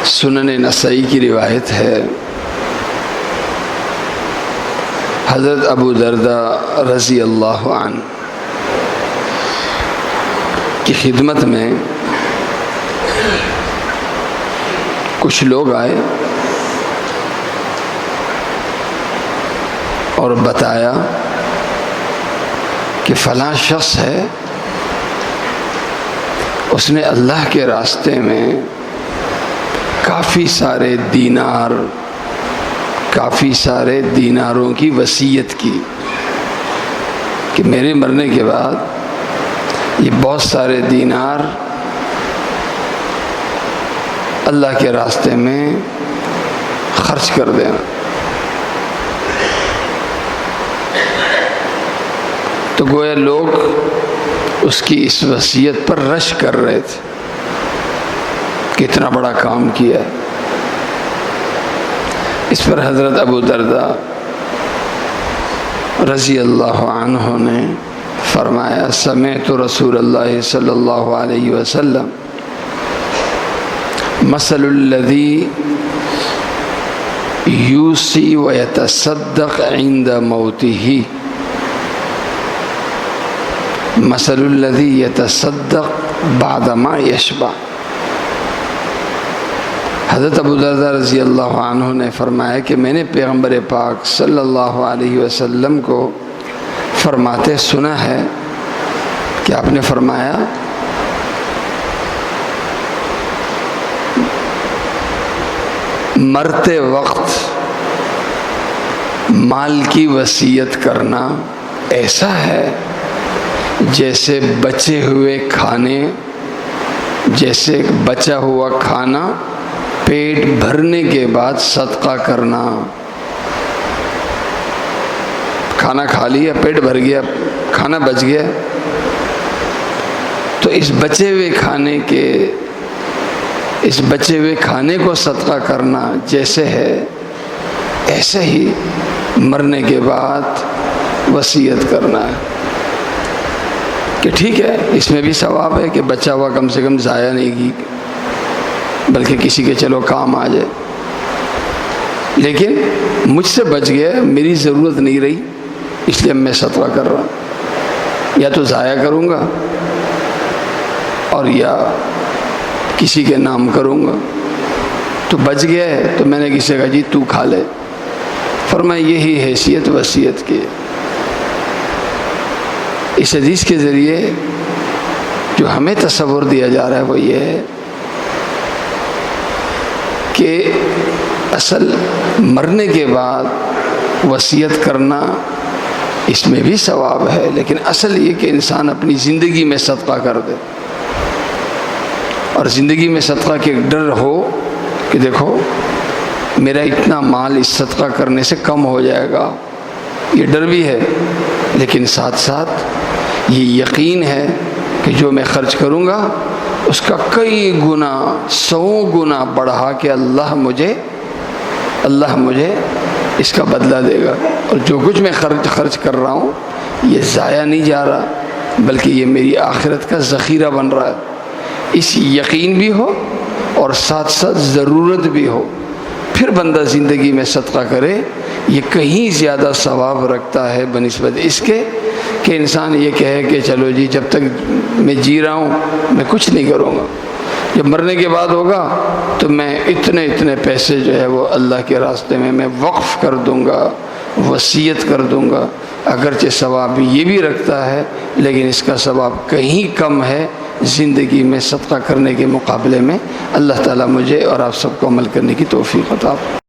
سنن نسائی کی روایت ہے، حضرت ابو درداء رضی اللہ عنہ کی خدمت میں کچھ لوگ آئے اور بتایا کہ فلاں شخص ہے، اس نے اللہ کے راستے میں کافی سارے دیناروں کی وصیت کی کہ میرے مرنے کے بعد یہ بہت سارے دینار اللہ کے راستے میں خرچ کر دینا۔ تو گویا لوگ اس کی اس وصیت پر رش کر رہے تھے کہ اتنا بڑا کام کیا ہے۔ اس پر حضرت ابو درداء رضی اللہ عنہ نے فرمایا، سمعت رسول اللہ صلی اللہ علیہ وسلم مثل الذی یوصی ویتصدق عند موتہ مثل الذی یتصدق بعد ما یشبع۔ حضرت ابو درداء رضی اللہ عنہ نے فرمایا کہ میں نے پیغمبر پاک صلی اللہ علیہ وسلم کو فرماتے سنا ہے کہ آپ نے فرمایا مرتے وقت مال کی وصیت کرنا ایسا ہے جیسے بچا ہوا کھانا پیٹ بھرنے کے بعد صدقہ کرنا۔ کھانا کھا لیا، پیٹ بھر گیا، کھانا بچ گیا، تو اس بچے ہوئے کھانے کو صدقہ کرنا جیسے ہے، ایسے ہی مرنے کے بعد وصیت کرنا ہے کہ ٹھیک ہے، اس میں بھی ثواب ہے کہ بچا ہوا کم سے کم ضائع نہیں کی، بلکہ کسی کے چلو کام آ جائے، لیکن مجھ سے بچ گیا، میری ضرورت نہیں رہی، اس لیے میں صدقہ کر رہا ہوں، یا تو ضائع کروں گا اور یا کسی کے نام کروں گا، تو بچ گیا ہے تو میں نے کسی سے کہا جی تو کھا لے۔ فرمایا یہی حیثیت وصیت کی۔ اس حدیث کے ذریعے جو ہمیں تصور دیا جا رہا ہے وہ یہ ہے کہ اصل مرنے کے بعد وصیت کرنا اس میں بھی ثواب ہے، لیکن اصل یہ کہ انسان اپنی زندگی میں صدقہ کر دے، اور زندگی میں صدقہ کے ڈر ہو کہ دیکھو میرا اتنا مال اس صدقہ کرنے سے کم ہو جائے گا، یہ ڈر بھی ہے، لیکن ساتھ ساتھ یہ یقین ہے کہ جو میں خرچ کروں گا اس کا کئی گنا 100 گنا بڑھا کے اللہ مجھے اس کا بدلہ دے گا، اور جو کچھ میں خرچ کر رہا ہوں یہ ضائع نہیں جا رہا، بلکہ یہ میری آخرت کا ذخیرہ بن رہا ہے۔ اس یقین بھی ہو اور ساتھ ساتھ ضرورت بھی ہو، پھر بندہ زندگی میں صدقہ کرے، یہ کہیں زیادہ ثواب رکھتا ہے بنسبت اس کے کہ انسان یہ کہے کہ چلو جی جب تک میں جی رہا ہوں میں کچھ نہیں کروں گا، جب مرنے کے بعد ہوگا تو میں اتنے پیسے جو ہے وہ اللہ کے راستے میں وقف کر دوں گا، وصیت کر دوں گا۔ اگرچہ ثواب یہ بھی رکھتا ہے لیکن اس کا ثواب کہیں کم ہے زندگی میں صدقہ کرنے کے مقابلے میں۔ اللہ تعالیٰ مجھے اور آپ سب کو عمل کرنے کی توفیق عطا فرمائے۔